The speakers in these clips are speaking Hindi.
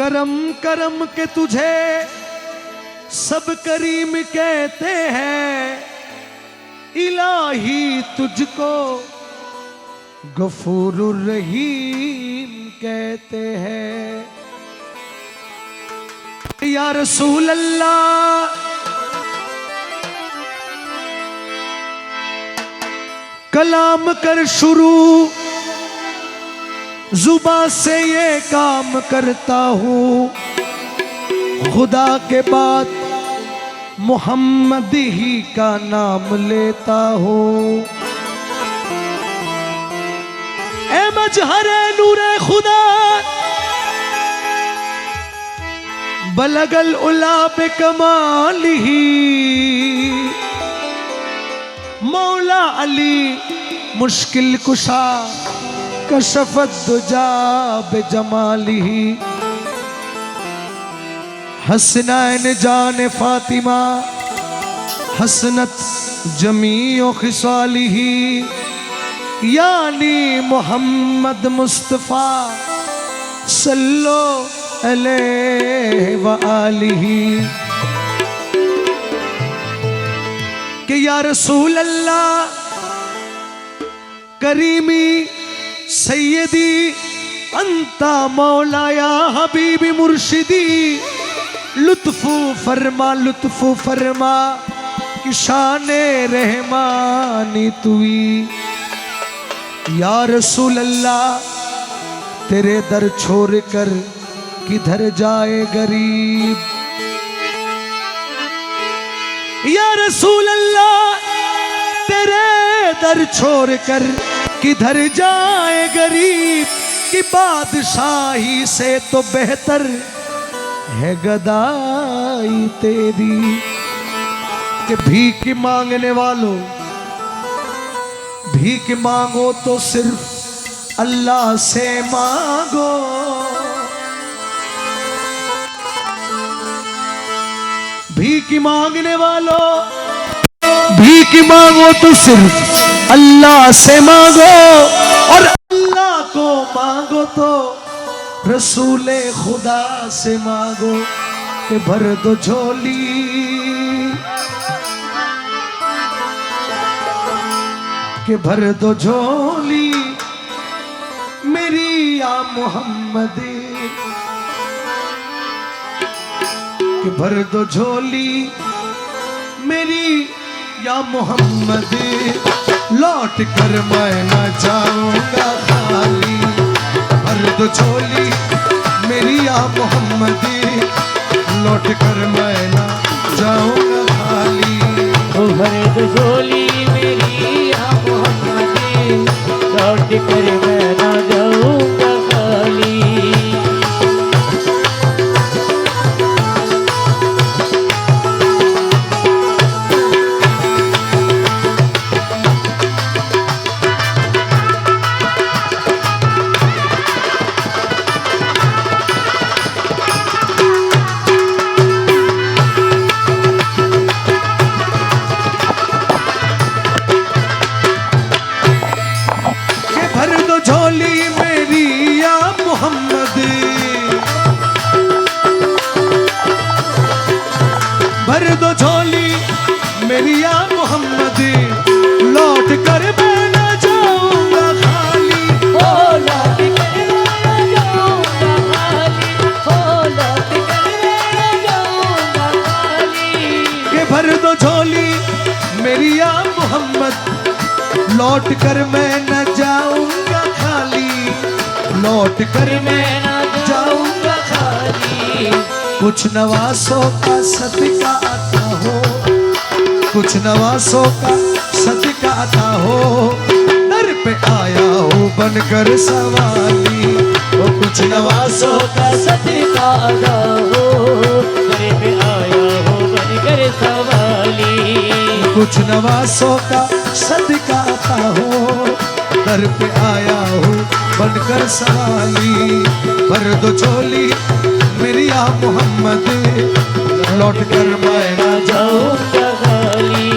करम करम के तुझे सब करीम कहते हैं, इलाही तुझको गफूरुर रहीम कहते हैं। या रसूल अल्लाह कलाम कर शुरू, जुबान से ये काम करता हूँ, खुदा के बाद मोहम्मद ही का नाम लेता हूँ। ए मजहरे नूरे खुदा बलगल उला बे कमालिही, मौला अली मुश्किल कुशा कशफत दुजा बे जमालिही। हसनैन जान फातिमा हसनत जमीओ खिसालिही, यानी मोहम्मद मुस्तफ़ा सल्लो अलैहि व आलिही। कि या रसूल अल्लाह करीमी सैयदी अंता मौलाया हबीबी मुर्शिदी, लुत्फू फरमा कि शाने रहमानी तुई। या रसूल अल्लाह तेरे दर छोड़ कर किधर जाए गरीब। या रसूल अल्लाह तेरे दर छोड़ कर किधर जाए गरीब, कि बादशाही से तो बेहतर है गदाई तेरी। कि भीख मांगने वालों भीख मांगो तो सिर्फ अल्लाह से मांगो, भीख मांगने वालों भीख मांगो तो सिर्फ अल्लाह से मांगो, और अल्लाह को मांगो तो रसूले खुदा से मांगो। कि भर दो झोली कि भर दो झोली मेरी या मोहम्मद, कि भर दो झोली मेरी या मोहम्मद, लौट कर मैं न जाऊंगा खाली। भर दो झोली मेरी या मोहम्मद, लौट कर मैं न जाऊंगा खाली। भर दो झोली मेरी या मोहम्मद, लौट कर मैं न जाऊंगा खाली। भर दो झोली मेरी या मोहम्मद, लौट कर मैं न जाऊंगा खाली। ओ लौट कर मैं न जाऊंगा खाली, ओ लौट कर मैं न जाऊंगा खाली। के भर दो झोली मेरी या मोहम्मद, लौट कर मैं न जाऊंगा खाली, लौट कर मैं न जाऊंगा खाली। कुछ नवासों का सदका आता हो, कुछ नवासों का सदका आता हो, दर पे आया हो बनकर सवाली। वो कुछ नवासों का सदका आता हो, दर पे आया हो बनकर सवाली। कुछ नवासों का सदका आता हो, दर पे आया हो बनकर सवाली। भर दो झोली मेरी या मोहम्मद, लौट कर मैं न जाऊंगा खाली।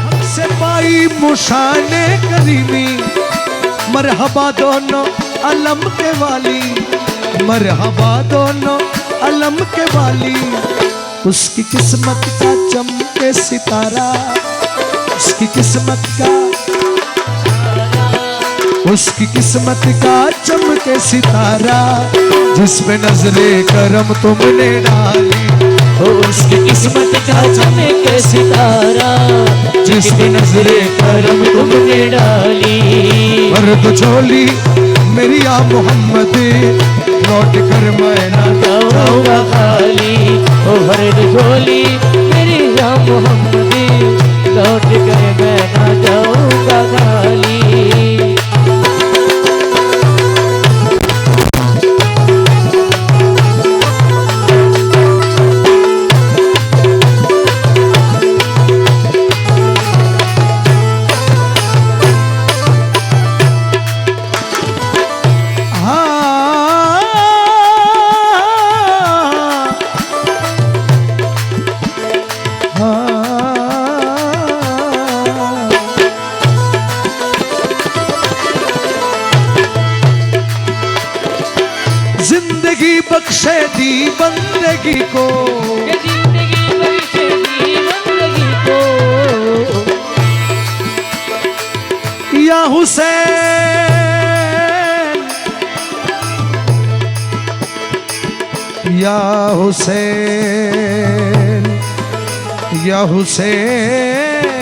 हमसे पाई मुशाने करीमी, मरहबा दोनों अलम के वाली, मरहबा दोनों अलम के वाली। उसकी किस्मत का चमके सितारा, उसकी किस्मत का, उसकी किस्मत का चमके सितारा, जिसमें नजरे करम तुमने डाली। उसकी किस्मत का चमके सितारा, जिसमें नजरे करम तुमने डाली। वर्द झोली मेरी आ मोहम्मद, लौट कर मैं ना जाऊंगा खाली। ओ भरत झोली मेरी या मोहम्मद, लौट कर मैं ना जाऊंगा खाली। जिंदगी बख्शे दी बंदगी को, ये जिंदगी बख्शे दी बंदगी को, या हुसैन, या हुसैन, या हुसैन,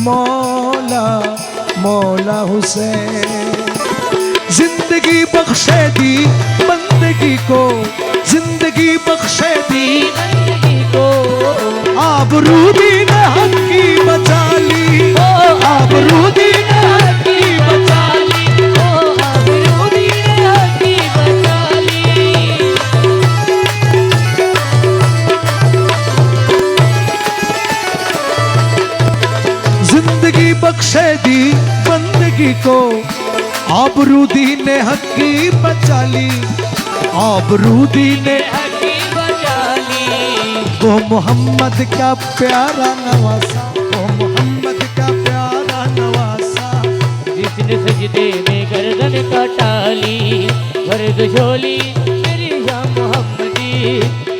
मौला मौला हुसैन। जिंदगी बख्शे दी बंदगी को, जिंदगी बख्शे दी बंदगी को, आबरूदी ने हक की बचा ली, आबरूदी ने हक की बचा ली। ओ आबरूदी ने हक की बचा ली। जिंदगी बख्शे दी बंदगी को, आबरूदी ने हक की बचा ली, आबरूदी ने हक की बचा ली। वो मोहम्मद का प्यारा नवासा, वो मोहम्मद का प्यारा नवासा, जिसने सजदे में गर्दन कटा ली। वर्द झोली मेरी या मोहम्मदी,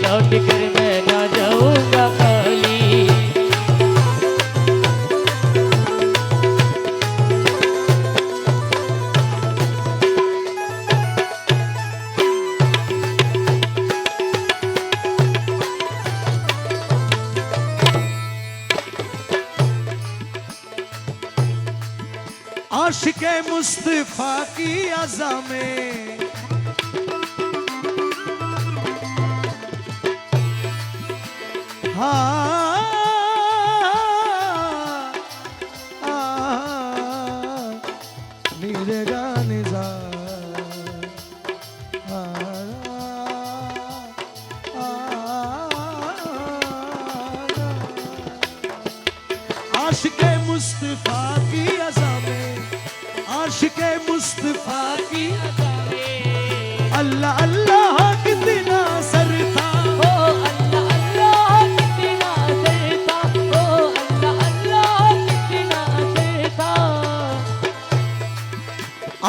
लौट कर मैं ना जाऊंगा खाली। आशिके मुस्तफा की अज़ा में, हाँ नीरे गाने जा, आशिके मुस्तफा की अज़ा में, आशिके मुस्तफा की अल्लाह अल्लाह कितना असर था। ओ अल्लाह अल्लाह कितना असर था, ओ अल्लाह अल्लाह कितना असर था।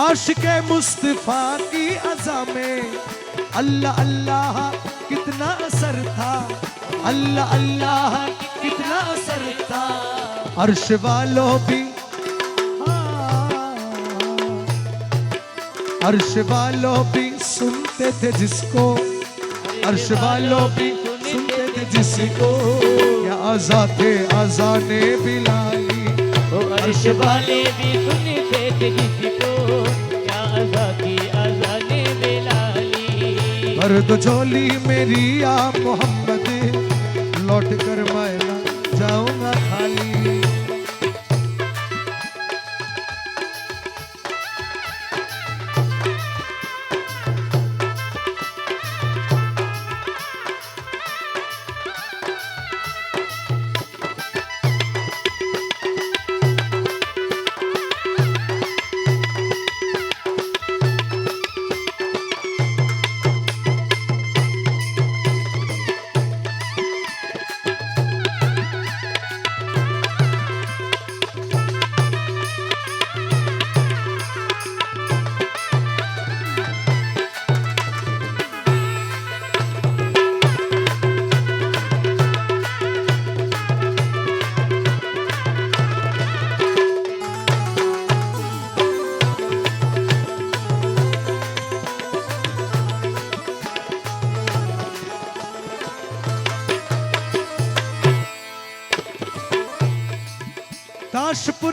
आशिके मुस्तफा की अज़ा में अल्लाह अल्लाह कितना असर था, अल्लाह अल्लाह कितना असर था। अर्श वालों भी, अर्श वालों भी सुनते थे जिसको, अर्श वालों भी सुनते थे जिसको, क्या आज़ा थे आज़ाने बिलाली। ओ अर्श वाले भी सुनते थे जिसको, क्या आज़ा थी आज़ाने बिलाली। वर्द झोली मेरी आ मोहम्मद, लौट कर मैं ना जाऊंगा खाली।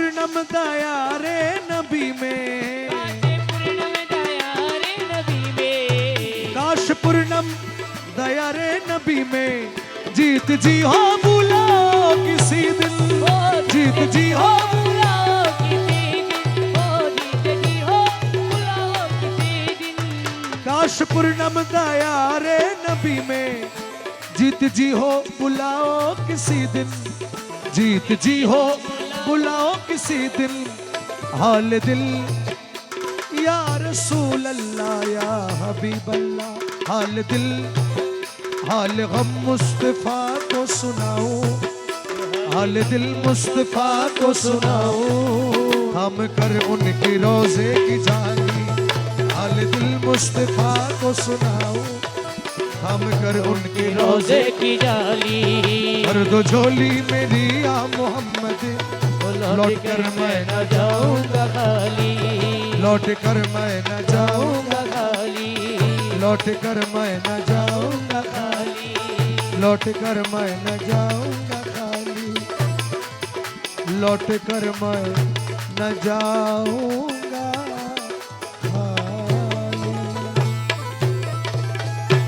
पूर्णम दया रे नबी में, पूर्णम दया रे नबी में, काश पूर्णम दया रे नबी में, जीत जी हो बुलाओ किसी दिन, जीत जी हो बुलाओ किसी दिन, ओ जीत जी हो बुलाओ किसी दिन। काश पूर्णम दया रे नबी में, जीत जी हो बुलाओ किसी दिन, जीत जी हो बुलाओ किसी दिन, हाल दिल या रसूल अल्लाह या हबीब अल्लाह, हाल दिल हाल गम मुस्तफा को सुनाओ, हाल दिल मुस्तफा को सुनाओ, हम कर उनके रोजे की जानी, हाल दिल मुस्तफा को सुनाओ, हम कर उनके रोजे की जाली, भर दो झोली मेरी या मोहम्मद, लौट कर मैं न जाऊंगा खाली, लौट कर मैं न जाऊंगा, खाली, लौट कर मैं न जाऊंगा, खाली, लौट कर मैं न जाऊंगा खाली, लौट कर मैं न जाऊं